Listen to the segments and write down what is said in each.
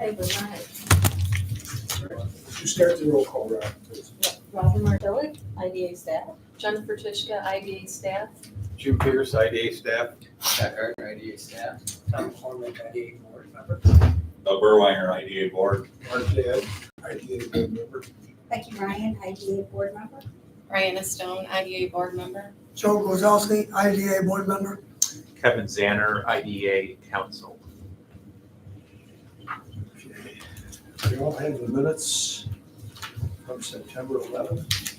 Okay, good night. Would you start the roll call, Rob, please? Robin Martelli, IDA staff. Jennifer Tishka, IDA staff. Jim Pierce, IDA staff. Jack Gardner, IDA staff. Tom McCormick, IDA board member. Bill Burwanger, IDA board. Mark Dad, IDA board member. Becky Ryan, IDA board member. Brianna Stone, IDA board member. Joe Gozowski, IDA board member. Kevin Zanner, IDA counsel. Okay. We all have the minutes from September 11th.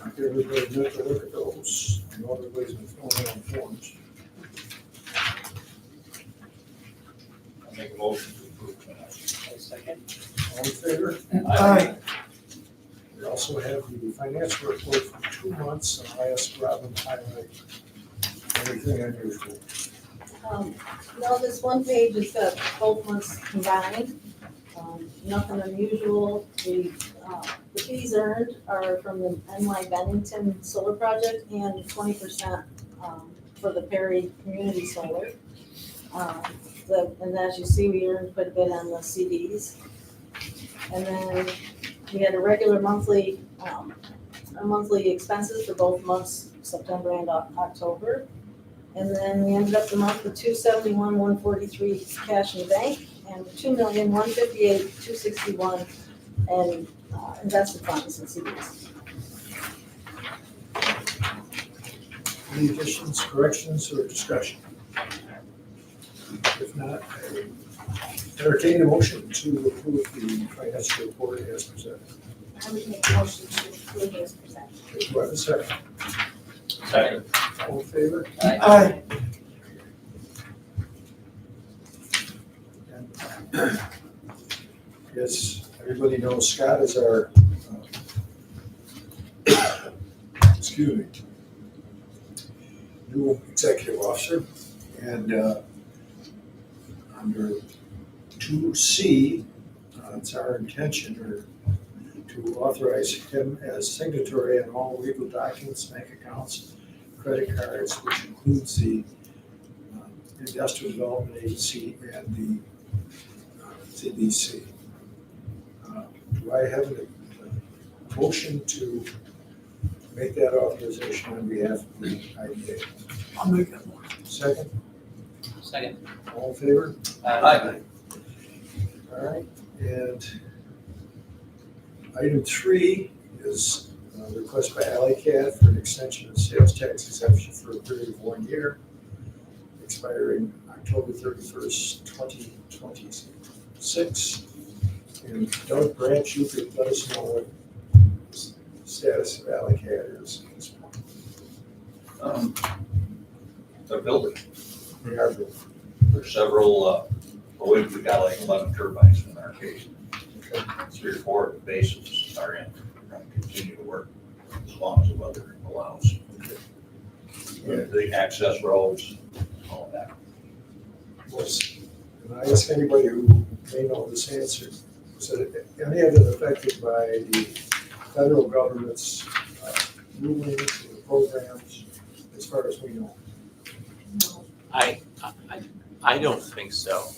I'll give everybody a minute to look at those. I know everybody's been filling out forms. I'll make a motion to approve minutes. Second. All in favor? Aye. We also have the financial report for 2 months, and I asked Robin to highlight anything unusual. No, this one page is both months combined. Nothing unusual. The fees earned are from the NY Bennington solar project and 20% for the Perry Community Solar. And as you see, we earned quite a bit on the CDs. And then we had a regular monthly expenses for both months, September and October. And then we ended up the month with $271,143 cash in the bank and $2,158,261 and invested funds and CDs. Any additions, corrections, or discussion? If not, I entertain a motion to approve the financial report as presented. I would make a motion to approve as presented. Do I have a second? Second. All in favor? Aye. And, yes, everybody knows Scott is our, excuse me, new executive officer. And under 2C, it's our intention to authorize him as signatory on all legal documents, bank accounts, credit cards, which includes the Industrial Development Agency and the CDC. Do I have a motion to make that authorization on behalf of the IDA? I'll make that motion. Second, Second. all in favor? Aye. All right, and item 3 is a request by AlleyCat for an extension of sales tax exemption for a period of 1 year, expiring October 31st, 2026. And Doug Branch, you could let us know what the status of AlleyCat is at this point. They're building. They are building. There's several, we got like 11 turbines in our case. Okay. 3 or 4 bases are in. We're going to continue to work as long as the weather allows. The access roads, all of that. And I ask anybody who may know this answer, was it any of it affected by the federal government's rulings or programs, as far as we know? No. I don't think so.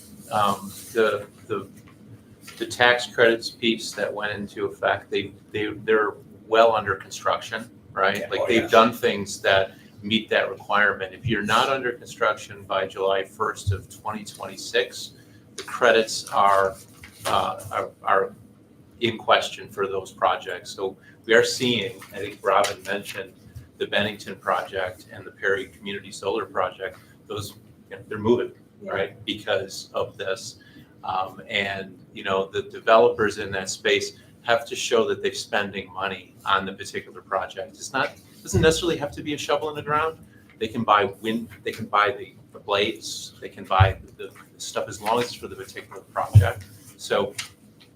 The tax credits piece that went into effect, they're well under construction, right? Yeah. Like Oh, they've yes. done things that meet that requirement. If you're not under construction by July 1st of 2026, the credits are in question for those projects. So we are seeing, I think Robin mentioned the Bennington project and the Perry Community Solar project, those, they're moving, right, because of this. And, the developers in that space have to show that they're spending money on the particular project. Doesn't necessarily have to be a shovel in the ground. They can buy they can buy the blades, they can buy the stuff as long as it's for the particular project. So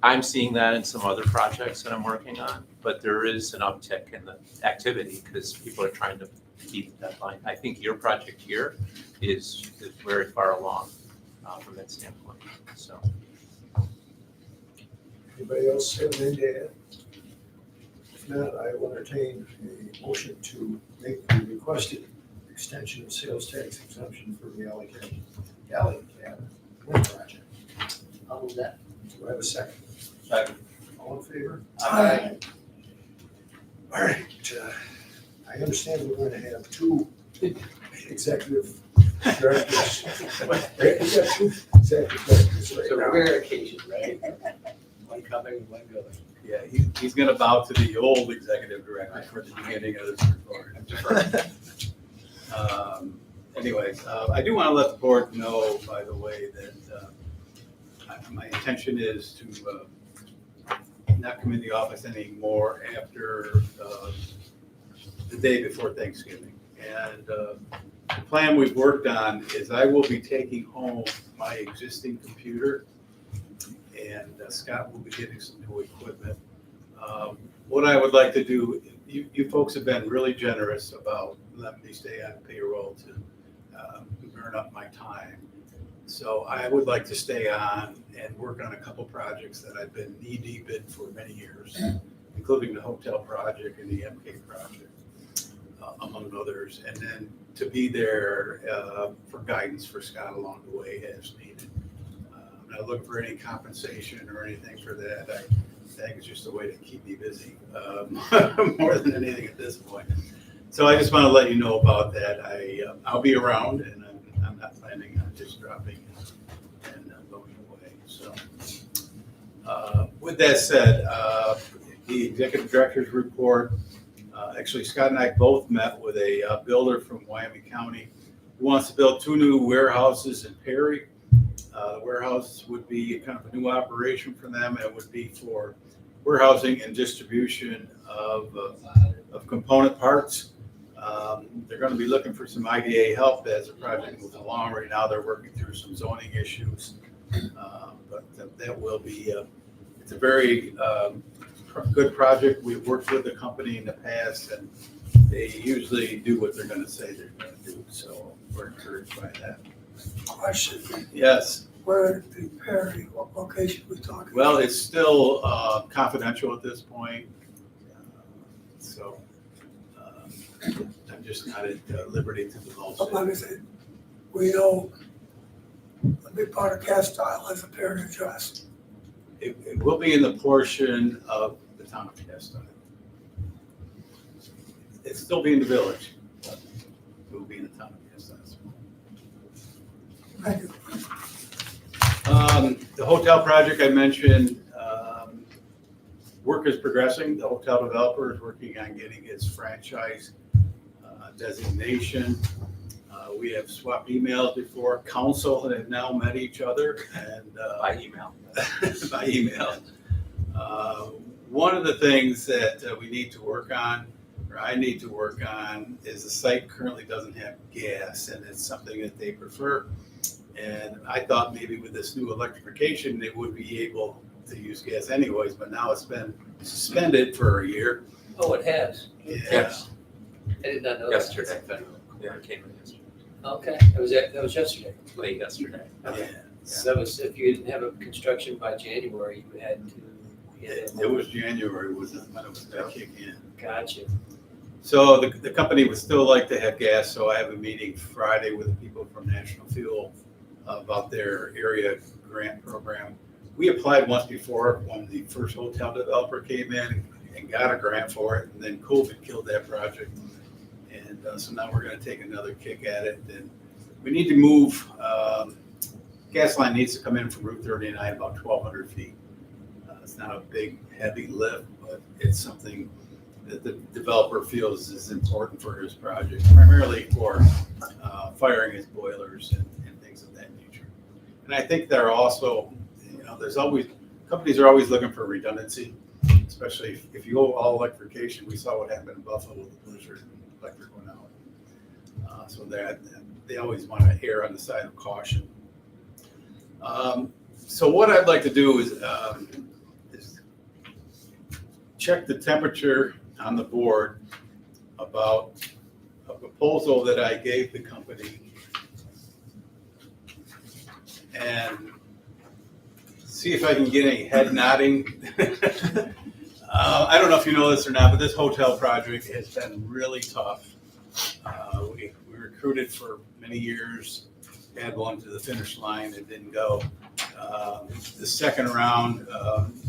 I'm seeing that in some other projects that I'm working on, but there is an uptick in the activity because people are trying to beat the deadline. I think your project here is very far along from that standpoint, so. Anybody else have anything to add? If not, I will entertain a motion to make the requested extension of sales tax exemption for the AlleyCat wind project. move that. Do I have a second? Second. All in favor? Aye. All right, I understand we're going to have two executive directors. We got two executive directors right So now. rare occasion, right? One coming, one going. Yeah, he's gonna bow to the old executive director for the beginning of this report. Anyways, I do wanna let the board know, by the way, that my intention is to not come in the office anymore after the day before Thanksgiving. And the plan we've worked on is I will be taking home my existing computer, and Scott will be getting some new equipment. What I would like to do, you folks have been really generous about letting me stay on payroll to burn up my time. So I would like to stay on and work on a couple projects that I've been knee deep in for many years, including the hotel project and the MK project, among others. And then to be there for guidance for Scott along the way as needed. I'm not looking for any compensation or anything for that. I think it's just a way to keep me busy, more than anything at this point. So I just want to let you know about that. I'll be around, and I'm not planning on just dropping and going away. So with that said, the executive director's report, actually Scott and I both met with a builder from Wyoming County who wants to build 2 new warehouses in Perry. The warehouse would be kind of a new operation for them. It would be for warehousing and distribution of component parts. They're going to be looking for some IDA help as the project moves along. Right now, they're working through some zoning issues, but that will be. It's a very good project. We've worked with the company in the past, and they usually do what they're going to say they're going to do. So we're encouraged by that. Question, Yes. where the Perry, what location we talking? Well, it's still confidential at this point, so I'm just not at liberty to divulge But like it. I said, we know a big part of Cast Isle has a Perry address. It will be in the portion of the town of Castile. It's still be in the village, but it will be in the town of Castile. Thank you. The hotel project I mentioned, work is progressing. The hotel developer is working on getting his franchise designation. We have swapped emails before. Council have now met each other and By email. by email. One of the things that we need to work on, or I need to work on, is the site currently doesn't have gas, and it's something that they prefer. And I thought maybe with this new electrification, they would be able to use gas anyways, but now it's been suspended for a year. Oh, it has. Yeah. I did not know that. Yesterday. Yeah, it came in yesterday. Okay, that was yesterday. Late yesterday. Okay. Yeah. So that was, if you didn't have a construction by January, you had to. It was January when it was gonna kick in. Gotcha. So the company would still like to have gas, so I have a meeting Friday with the people from National Fuel about their area grant program. We applied once before when the first hotel developer came in and got a grant for it, and then COVID killed that project. And so now we're gonna take another kick at it. And we need to move, gas line needs to come in from Route 39 about 1,200 feet. It's not a big, heavy lift, but it's something that the developer feels is important for his project, primarily for firing his boilers and things of that nature. And I think they're also, companies are always looking for redundancy, especially if you go all electrification. We saw what happened in Buffalo with the blizzard and electric went out. So they always want to err on the side of caution. So what I'd like to do is check the temperature on the board about a proposal that I gave the company and see if I can get any head nodding. I don't know if you know this or not, but this hotel project has been really tough. We recruited for many years, had one to the finish line, it didn't go. The second round,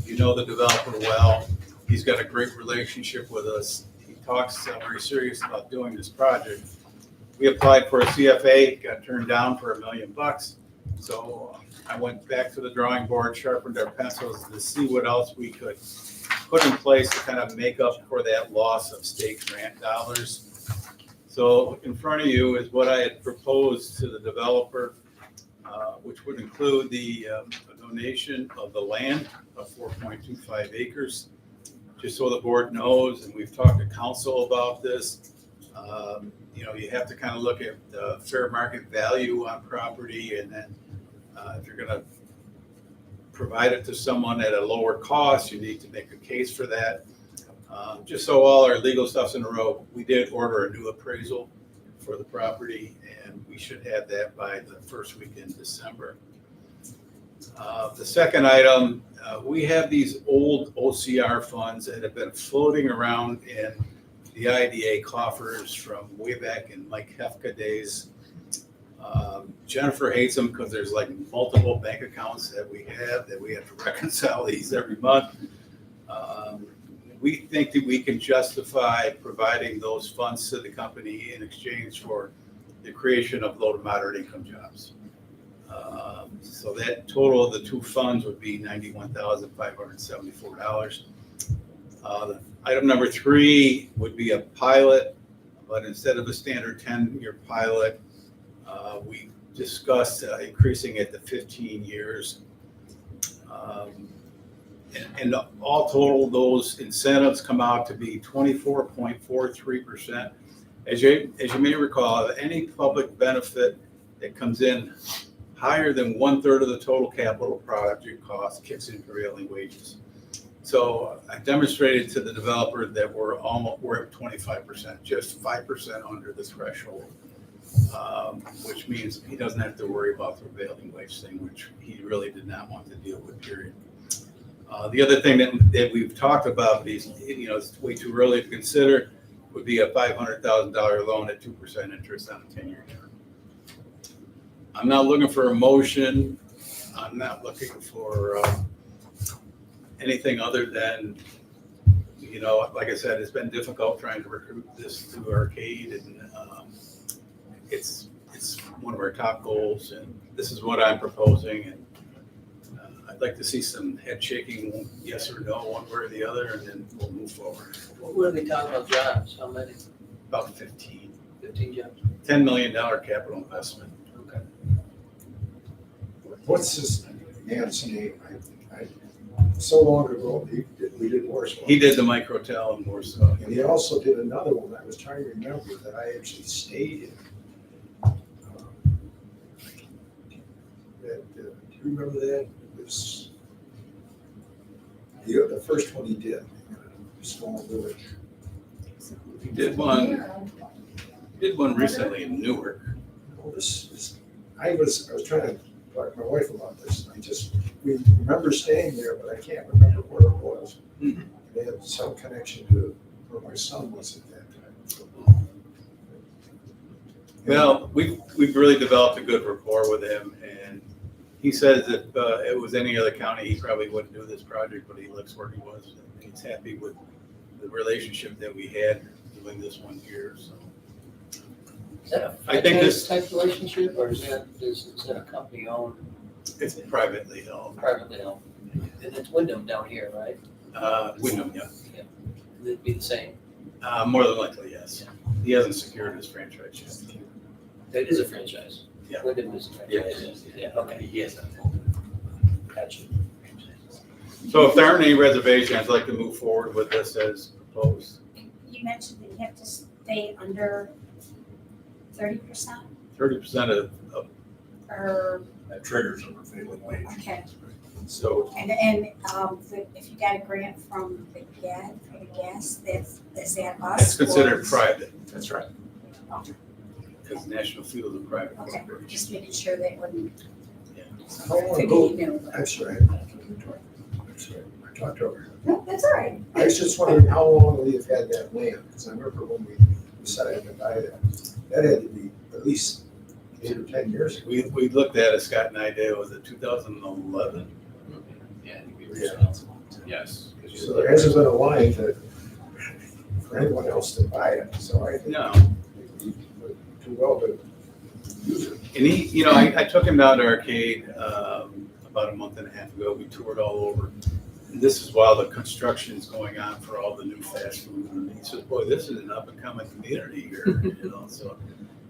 you know the developer well. He's got a great relationship with us. He talks very serious about doing this project. We applied for a CFA, got turned down for $1 million. So I went back to the drawing board, sharpened our pencils to see what else we could put in place to kind of make up for that loss of state grant dollars. So in front of you is what I had proposed to the developer, which would include the donation of the land of 4.25 acres. Just so the board knows, and we've talked to council about this, you have to kind of look at the fair market value on property, and then if you're gonna provide it to someone at a lower cost, you need to make a case for that. Just so all our legal stuff's in a row, we did order a new appraisal for the property, and we should have that by the first week in December. The second item, we have these old OCR funds that have been floating around in the IDA coffers from way back in Mike Hefka days. Jennifer hates them because there's like multiple bank accounts that we have to reconcile these every month. We think that we can justify providing those funds to the company in exchange for the creation of low to moderate income jobs. So that total of the two funds would be $91,574. Item number 3 would be a pilot, but instead of a standard 10-year pilot, we discussed increasing it to 15 years. And all total, those incentives come out to be 24.43%. As you may recall, any public benefit that comes in higher than 1/3 of the total capital project cost kicks in prevailing wages. So I demonstrated to the developer that we're at 25%, just 5% under the threshold, which means he doesn't have to worry about the prevailing wage thing, which he really did not want to deal with, period. The other thing that we've talked about, it's way too early to consider, would be a $500,000 loan at 2% interest on a 10-year term. I'm not looking for a motion. I'm not looking for anything other than, like I said, it's been difficult trying to recruit this to Arcade, and it's one of our top goals, and this is what I'm proposing, and I'd like to see some head shaking, yes or no, one way or the other, and then we'll move forward. What are we talking about jobs? How many? About 15 jobs? $10 million capital investment. Okay. What's this man's name? So long ago, we did Warsaw. He did the microtel in Warsaw. And he also did another one I was trying to remember that I actually stayed in. Do you remember that? It was the first one he did, in a small village. He did one recently in Newark. Oh, I was trying to talk to my wife about this. We remember staying there, but I can't remember where it was. Mhm. They had some connection to where my son was at that time. Well, we've really developed a good rapport with him, and he says if it was any other county, he probably wouldn't do this project, but he lives where he was, and he's happy with the relationship that we had doing this one here, so. Is that a I think franchise type relationship, or is that a company owned, It's privately held. privately owned? And it's Wyndham down here, right? Wyndham, yeah. It'd be the same. More than likely, yes. He hasn't secured his franchise yet. That is a franchise. Yeah. Wyndham is a franchise. Yeah, okay. Yes. Gotcha. So if there aren't any reservations, I'd like to move forward with this as proposed. You mentioned that you have to stay under 30% 30% of, or, That triggers a prevailing wage. okay. so And if you got a grant from the gas, is that us? it's considered or- private, That's right. because National Fuel is a private Okay, corporation. just making sure they wouldn't. How long Figured ago? you knew. That's right. I talked over. No, that's all right. I was just wondering how long we've had that land, because I remember when we decided to buy that, that had to be at least 8 or 10 years ago. We looked at it, Scott and I did, was it 2011? Yeah, I think we were Yeah. responsible. Yes. So there hasn't been a line for anyone else to buy it, so I think No, we would do well to use it. and he, you know, I took him down to Arcade about a month and a half ago. We toured all over. And this is while the construction's going on for all the new fast food. And he said, boy, this is an up and coming community here, you know, so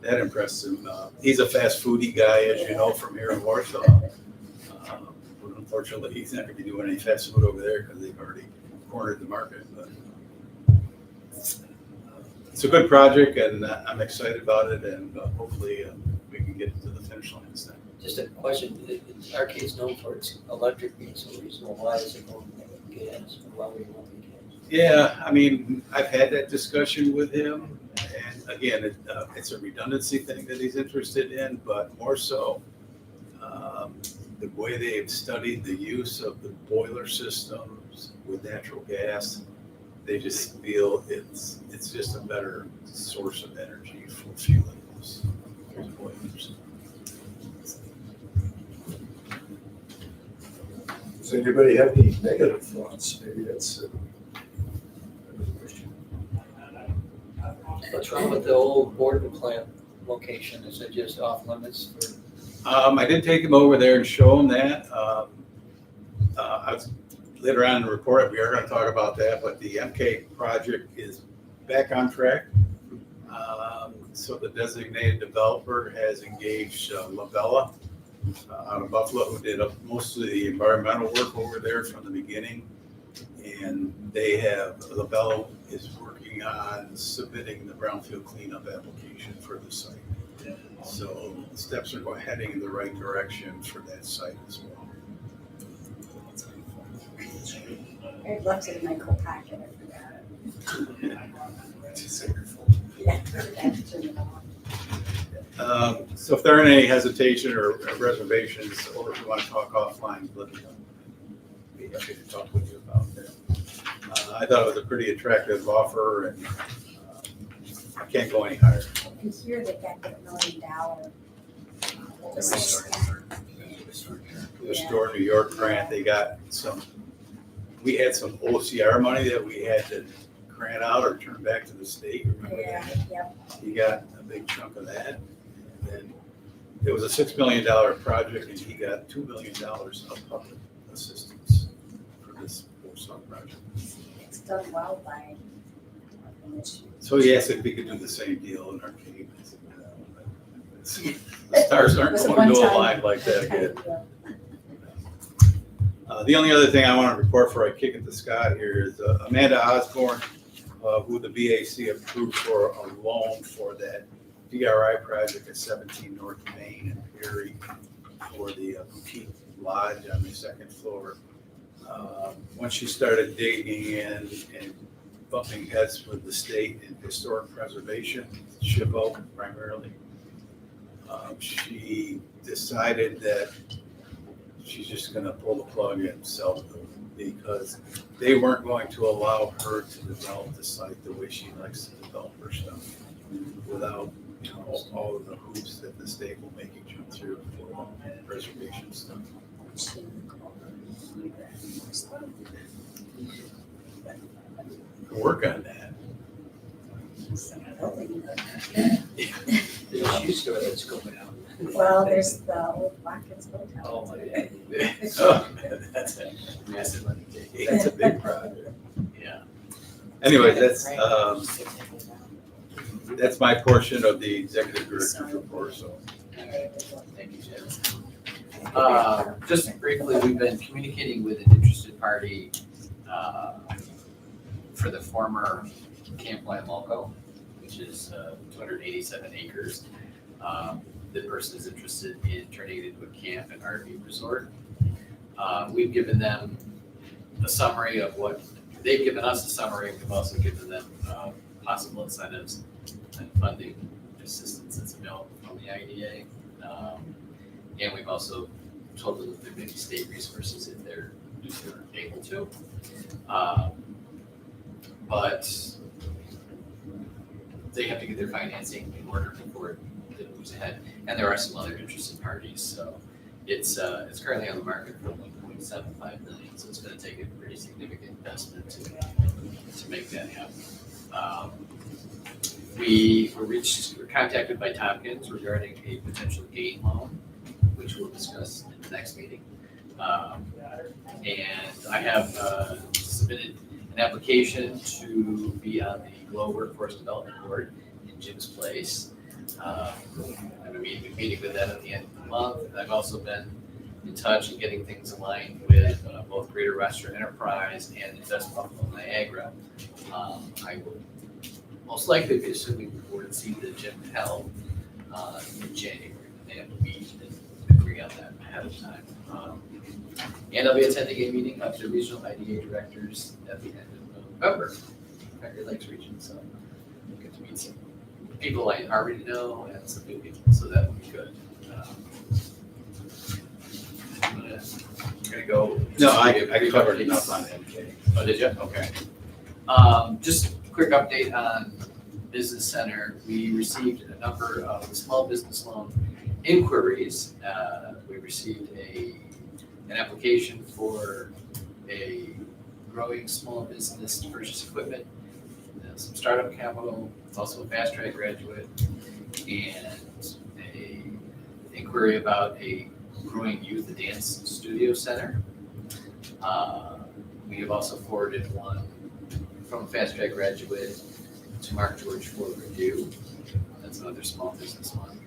that impressed him. He's a fast foodie guy, as you know, from here in Warsaw. But unfortunately, he's not gonna be doing any fast food over there because they've already cornered the market, but it's a good project and I'm excited about it and hopefully we can get to the finish line this time. Just a question, Arcade's known for its electric being so reasonable, why is it going to gas? Why would you want to gas? Yeah, I mean, I've had that discussion with him and again, it's a redundancy thing that he's interested in, but more so the way they've studied the use of the boiler systems with natural gas, they just feel it's just a better source of energy for fueling those boilers. Does anybody have any negative thoughts? Maybe that's a question. What's wrong with the old Borden plant location? Is it just off limits for? I did take him over there and show him that. I was later on in the report, we are going to talk about that, but the MK project is back on track. So the designated developer has engaged Labella out of Buffalo, who did most of the environmental work over there from the beginning. And Labella is working on submitting the brownfield cleanup application for the site. So steps are heading in the right direction for that site as well. I'd love to my coat pocket, I forgot. Yeah. So if there aren't any hesitation or reservations, or if you want to talk offline, let me know. Be happy to talk with you about that. I thought it was a pretty attractive offer and I can't go any higher. And here they got the $1 million. The Restore New York grant, they got we had some OCR money that we had to grant out or turn back to the state. Remember Yeah, that? yep. He got a big chunk of that. And then it was a $6 million project and he got $2 million of public assistance for this Warsaw project. It's done well by. So he asked if we could do the same deal in Arcade. I said, no, the stars aren't Was it going to one time? align like that again. The only other thing I want to report before I kick it to Scott here is Amanda Osborne, who the BAC approved for a loan for that DRI project at 17 North Main in Perry for the boutique lodge on the second floor. Once she started digging in and bumping heads with the state in historic preservation, SHPO primarily, she decided that she's just going to pull the plug and sell it because they weren't going to allow her to develop the site the way she likes to develop her stuff without all of the hoops that the state will make you jump through for preservation stuff. Work on that. There's a shoe store that's going out. Well, there's the old Watkins Hotel. Oh, my God. Oh, that's a Massive undertaking. That's a big project. Yeah. Anyway, that's my portion of the executive director's report, so. Thank you, Jim. Just briefly, we've been communicating with an interested party for the former Camp Loco, which is 287 acres. The person is interested in turning it into a camp and RV resort. We've given them a summary of what, they've given us a summary, we've also given them possible incentives and funding assistance that's available from the IDA. And we've also told them that there may be state resources if they're able to. But they have to get their financing in order before the moves ahead. And there are some other interested parties, so it's currently on the market for 1.75 million, so it's gonna take a pretty significant investment to make that happen. We were contacted by Tompkins regarding a potential gain loan, which we'll discuss in the next meeting. And I have submitted an application to be on the Glow Workforce Development Board in Jim's place. I'm gonna be meeting with them at the end of the month. I've also been in touch and getting things aligned with both Greater Western Enterprise and Invest Buffalo Niagara. I will most likely be assuming the board seat that Jim held in January. They have to meet and agree on that ahead of time. And I'll be attending a meeting of the regional IDA directors at the end of November, Cracker Lakes region, so I'll get to meet some people I already know and some new people, so that would be good. I'm gonna go. No, I covered enough on MK. Oh, did you? Okay. Just a quick update on Business Center. We received a number of small business loan inquiries. We received an application for a growing small business to purchase equipment, some startup capital, also a fast track graduate, and a inquiry about a growing youth dance studio center. We have also forwarded one from a fast track graduate to Mark George for review. That's another small business one.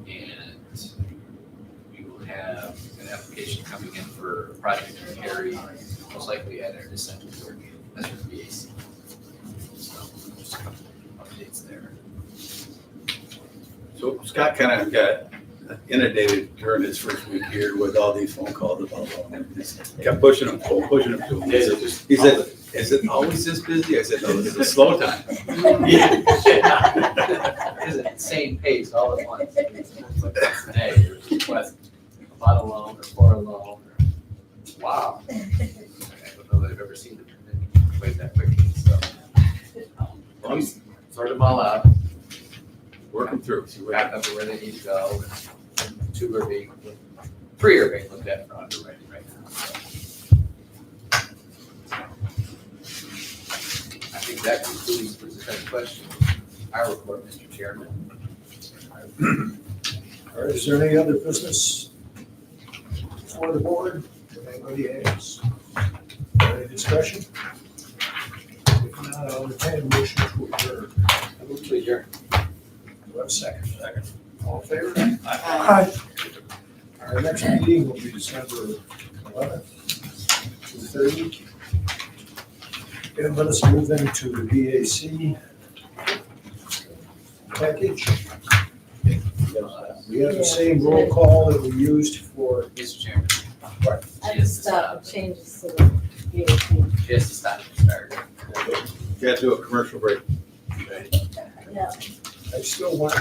And we will have an application coming in for a project in Perry, most likely at our December board meeting. That's for the BAC. So just a couple updates there. So Scott kind of got inundated during his first week here with all these phone calls about loan. Kept pushing him to him. He said, is it always this busy? I said, no, this is a slow time. Yeah. It's an insane pace all at once. Hey, there's a request about a loan or for a loan. Wow. I don't know that I've ever seen it quite that quickly, so. Well, we sort them all out, Work them through. See what back up to where they need to go. And 3 are being looked at for underwriting right now. So. I think that concludes the second question. Our report, Mr. Chairman. All right, is there any other business for the board? If anybody has any discussion? If not, I'll entertain a motion to adjourn. I move to adjourn. Do I have a second? Second. All in favor? Aye. Our next meeting will be December 11th, 2:30. And let us move into the BAC package. We have the same roll call that we used for, Mr. Chairman. I just changes to the BAC. She has to stop and start. You got to do a commercial break. Right? Yeah. I still want